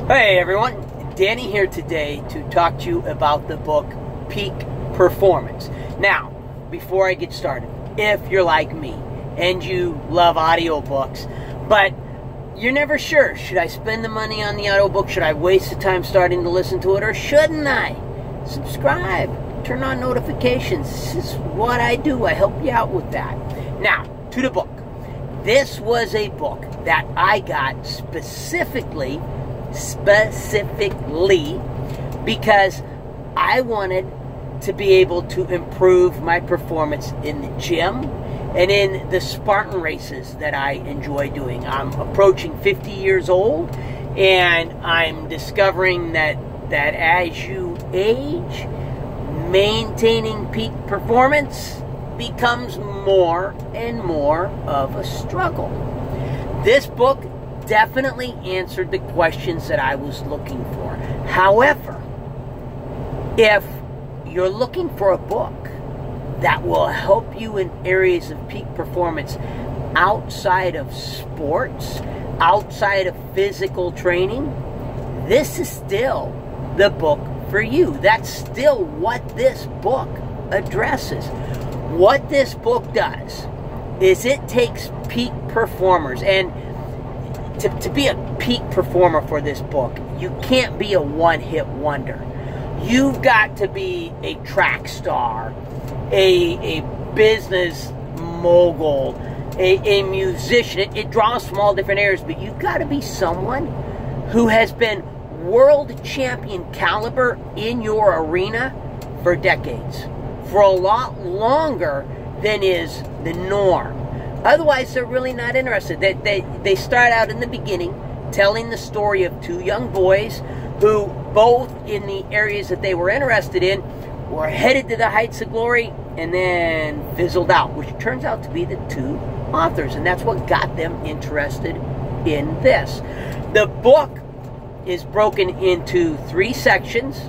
Hey everyone, Danny here today to talk to you about the book Peak Performance. Now, before I get started, if you're like me and you love audiobooks, but you're never sure, should I spend the money on the audiobook? Should I waste the time starting to listen to it, or shouldn't I? Subscribe, turn on notifications. This is what I do. I help you out with that. Now, to the book. This was a book that I got specifically because I wanted to be able to improve my performance in the gym and in the Spartan races that I enjoy doing. I'm approaching 50 years old, and I'm discovering that as you age, maintaining peak performance becomes more and more of a struggle. This book definitely answered the questions that I was looking for. However, if you're looking for a book that will help you in areas of peak performance outside of sports, outside of physical training, this is still the book for you. That's still what this book addresses. What this book does is it takes peak performers, and to be a peak performer for this book, you can't be a one-hit wonder. You've got to be a track star, a business mogul, a musician. It draws from all different areas, but you've got to be someone who has been world champion caliber in your arena for decades, for a lot longer than is the norm. Otherwise, they're really not interested. They start out in the beginning telling the story of two young boys who, both in the areas that they were interested in, were headed to the heights of glory and then fizzled out, which turns out to be the two authors. And that's what got them interested in this. The book is broken into 3 sections.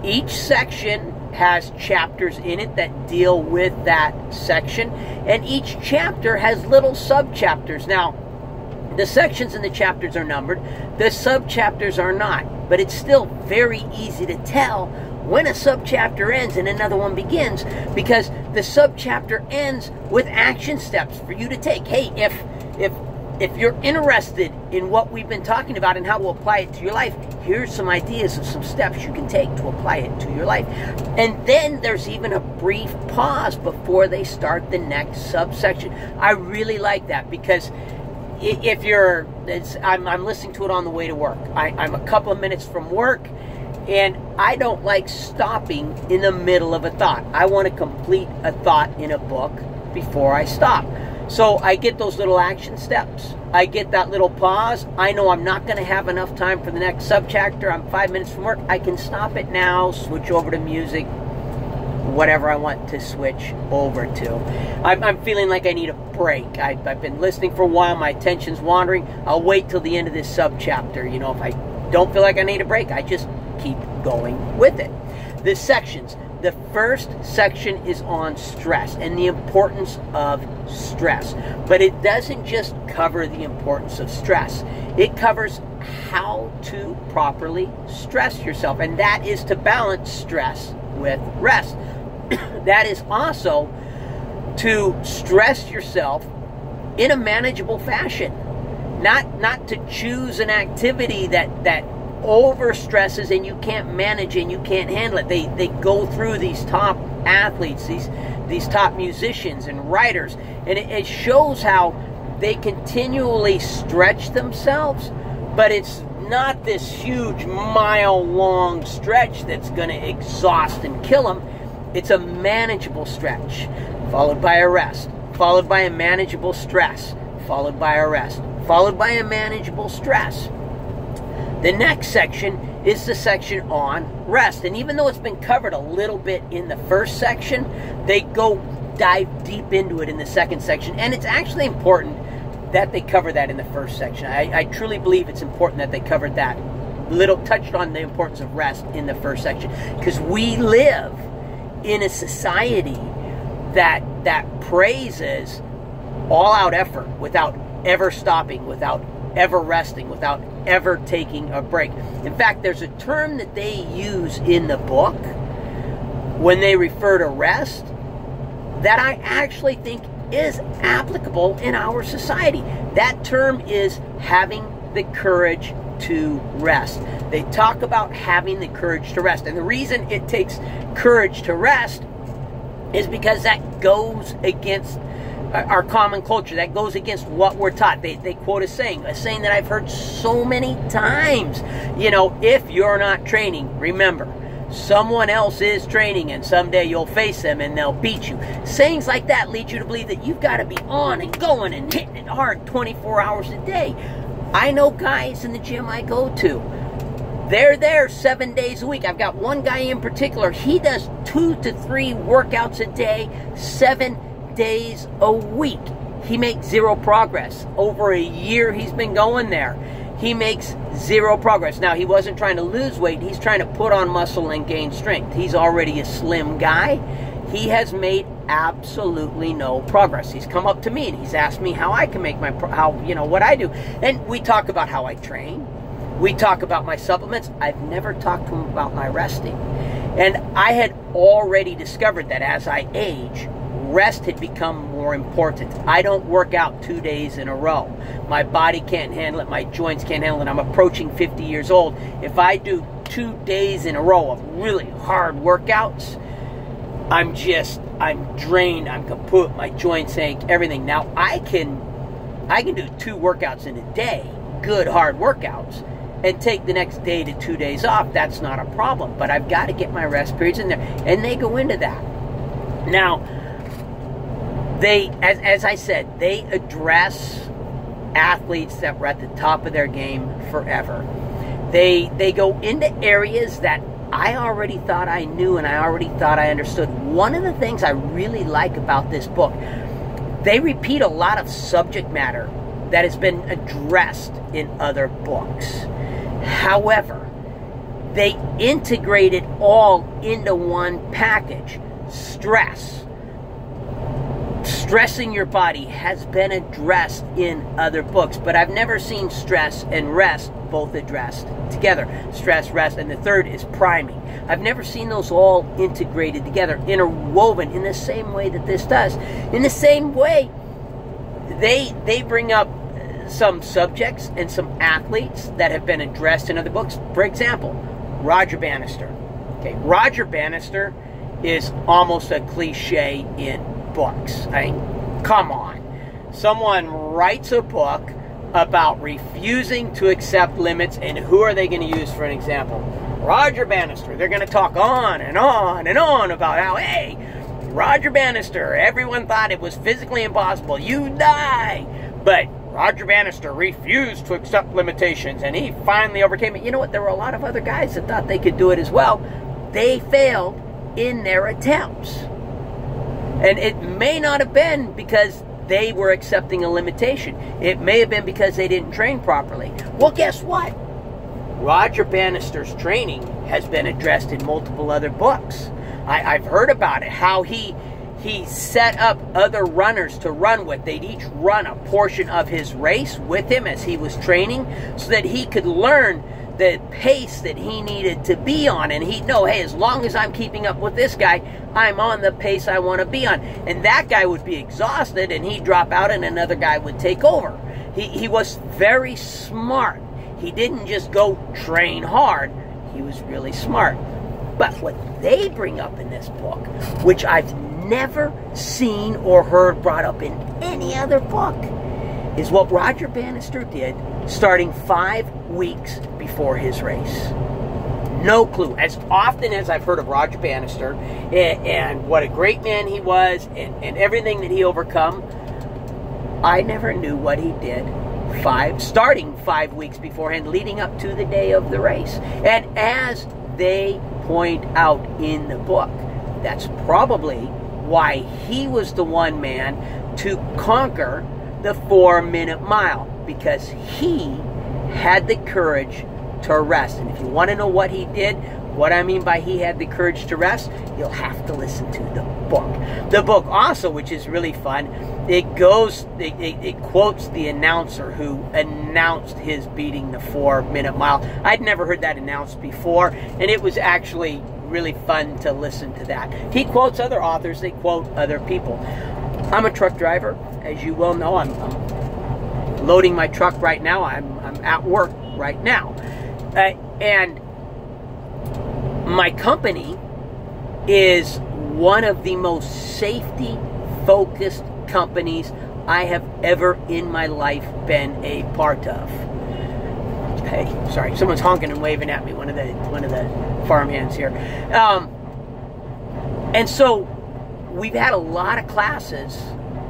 Each section has chapters in it that deal with that section, and each chapter has little subchapters. Now, the sections and the chapters are numbered, the subchapters are not, but it's still very easy to tell when a subchapter ends and another one begins, because the subchapter ends with action steps for you to take. Hey, if you're interested in what we've been talking about and how to apply it to your life, here's some ideas of some steps you can take to apply it to your life. And then there's even a brief pause before they start the next subsection. I really like that, because I'm listening to it on the way to work. I'm a couple of minutes from work, and I don't like stopping in the middle of a thought. I want to complete a thought in a book before I stop. So I get those little action steps. I get that little pause. I know I'm not going to have enough time for the next subchapter. I'm 5 minutes from work. I can stop it now, switch over to music, whatever I want to switch over to. I'm feeling like I need a break. I've been listening for a while. My attention's wandering. I'll wait till the end of this subchapter. You know, if I don't feel like I need a break, I just keep going with it. The sections. The first section is on stress and the importance of stress. But it doesn't just cover the importance of stress. It covers how to properly stress yourself. And that is to balance stress with rest. That is also to stress yourself in a manageable fashion. Not to choose an activity that over stresses and you can't manage and you can't handle it. They go through these top athletes, these top musicians and writers, and it shows how they continually stretch themselves, but it's not this huge mile-long stretch that's going to exhaust and kill them. It's a manageable stretch, followed by a rest, followed by a manageable stress, followed by a rest, followed by a manageable stress. The next section is the section on rest. And even though it's been covered a little bit in the first section, they dive deep into it in the second section. And it's actually important that they cover that in the first section. I truly believe it's important that they covered that, touched on the importance of rest in the first section. Because we live in a society that praises all-out effort without ever stopping, without ever resting, without ever taking a break. In fact, there's a term that they use in the book when they refer to rest that I actually think is applicable in our society. That term is having the courage to rest. They talk about having the courage to rest. And the reason it takes courage to rest is because that goes against our common culture. That goes against what we're taught. They quote a saying that I've heard so many times. You know, if you're not training, remember, someone else is training, and someday you'll face them and they'll beat you. Sayings like that lead you to believe that you've got to be on and going and hitting it hard 24 hours a day. I know guys in the gym I go to, they're there 7 days a week. I've got one guy in particular, he does 2 to 3 workouts a day, 7 days a week. He makes zero progress. Over a year he's been going there. He makes zero progress. Now, he wasn't trying to lose weight. He's trying to put on muscle and gain strength. He's already a slim guy. He has made absolutely no progress. He's come up to me and he's asked me how I can make what I do. And we talk about how I train. We talk about my supplements. I've never talked to him about my resting. And I had already discovered that as I age, rest had become more important. I don't work out 2 days in a row. My body can't handle it. My joints can't handle it. I'm approaching 50 years old. If I do 2 days in a row of really hard workouts, I'm drained. I'm kaput. My joints ache, everything. Now, I can do 2 workouts in a day, good hard workouts, and take the next day to 2 days off. That's not a problem. But I've got to get my rest periods in there. And they go into that. Now, as I said, they address athletes that were at the top of their game forever. They go into areas that I already thought I knew and I already thought I understood. One of the things I really like about this book, they repeat a lot of subject matter that has been addressed in other books. However, they integrate it all into one package. Stressing your body has been addressed in other books, but I've never seen stress and rest both addressed together. Stress, rest, and the third is priming. I've never seen those all integrated together, interwoven in the same way that this does. In the same way, they bring up some subjects and some athletes that have been addressed in other books. For example, Roger Bannister. Okay, Roger Bannister is almost a cliche in books. I mean, come on. Someone writes a book about refusing to accept limits, and who are they going to use for an example? Roger Bannister. They're going to talk on and on and on about how, hey, Roger Bannister, everyone thought it was physically impossible. You die. But Roger Bannister refused to accept limitations, and he finally overcame it. You know what? There were a lot of other guys that thought they could do it as well. They failed in their attempts. And it may not have been because they were accepting a limitation. It may have been because they didn't train properly. Well, guess what? Roger Bannister's training has been addressed in multiple other books. I've heard about it, how he set up other runners to run with. They'd each run a portion of his race with him as he was training so that he could learn the pace that he needed to be on, and he'd know, hey, as long as I'm keeping up with this guy, I'm on the pace I want to be on. And that guy would be exhausted, and he'd drop out, and another guy would take over. He was very smart. He didn't just go train hard. He was really smart. But what they bring up in this book, which I've never seen or heard brought up in any other book, is what Roger Bannister did starting 5 weeks before his race. No clue. As often as I've heard of Roger Bannister and what a great man he was and everything that he overcome, I never knew what he did starting 5 weeks beforehand, leading up to the day of the race. And as they point out in the book, that's probably why he was the one man to conquer the 4-minute mile, because he had the courage to rest. And if you want to know what he did, what I mean by he had the courage to rest, you'll have to listen to the book. The book also, which is really fun, it quotes the announcer who announced his beating the 4-minute mile. I'd never heard that announced before, and it was actually really fun to listen to that. He quotes other authors, they quote other people. I'm a truck driver, as you well know. I'm loading my truck right now. I'm at work right now. And my company is one of the most safety-focused companies I have ever in my life been a part of. Hey, sorry, someone's honking and waving at me. One of the farmhands here. And so we've had a lot of classes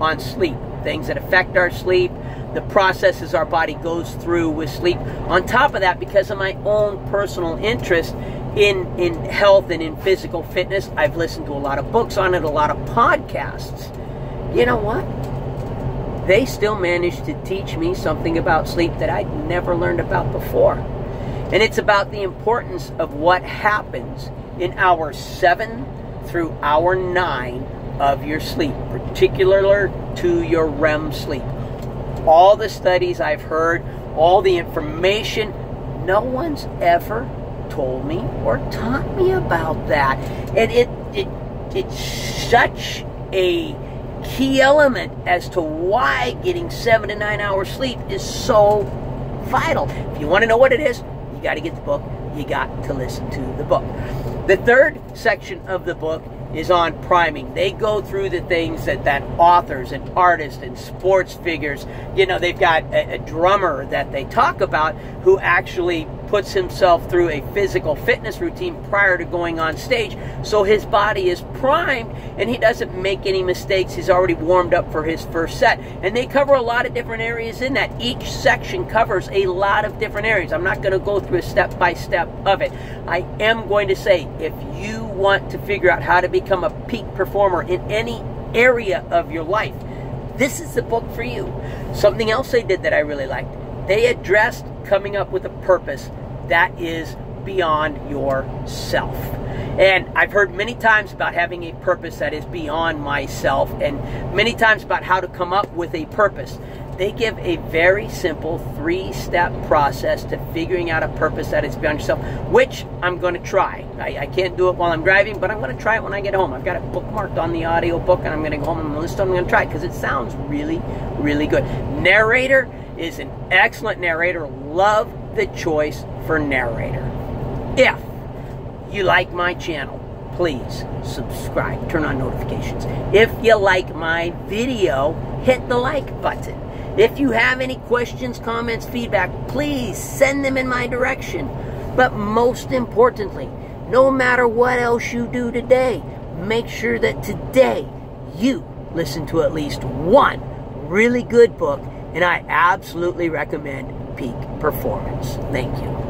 on sleep, things that affect our sleep, the processes our body goes through with sleep. On top of that, because of my own personal interest in health and in physical fitness, I've listened to a lot of books on it, a lot of podcasts. You know what? They still managed to teach me something about sleep that I'd never learned about before. And it's about the importance of what happens in hour 7 through hour 9 of your sleep, particularly to your REM sleep. All the studies I've heard, all the information, no one's ever told me or taught me about that. And it's such a key element as to why getting 7 to 9 hours sleep is so vital. If you want to know what it is, you got to get the book. You got to listen to the book. The third section of the book is on priming. They go through the things that authors and artists and sports figures, you know, they've got a drummer that they talk about who actually puts himself through a physical fitness routine prior to going on stage, so his body is primed and he doesn't make any mistakes. He's already warmed up for his first set. And they cover a lot of different areas in that. Each section covers a lot of different areas. I'm not going to go through a step-by-step of it. I am going to say, if you want to figure out how to become a peak performer in any area of your life, this is the book for you. Something else they did that I really liked, they addressed coming up with a purpose that is beyond yourself. And I've heard many times about having a purpose that is beyond myself, and many times about how to come up with a purpose. They give a very simple 3-step process to figuring out a purpose that is beyond yourself, which I'm going to try. I can't do it while I'm driving, but I'm going to try it when I get home. I've got it bookmarked on the audiobook, and I'm going to go home and listen to it. I'm going to try it because it sounds really, really good. Narrator is an excellent narrator. Love the choice for narrator. If you like my channel, please subscribe, turn on notifications. If you like my video, hit the like button. If you have any questions, comments, feedback, please send them in my direction. But most importantly, no matter what else you do today, make sure that today you listen to at least one really good book, and I absolutely recommend Peak Performance. Thank you.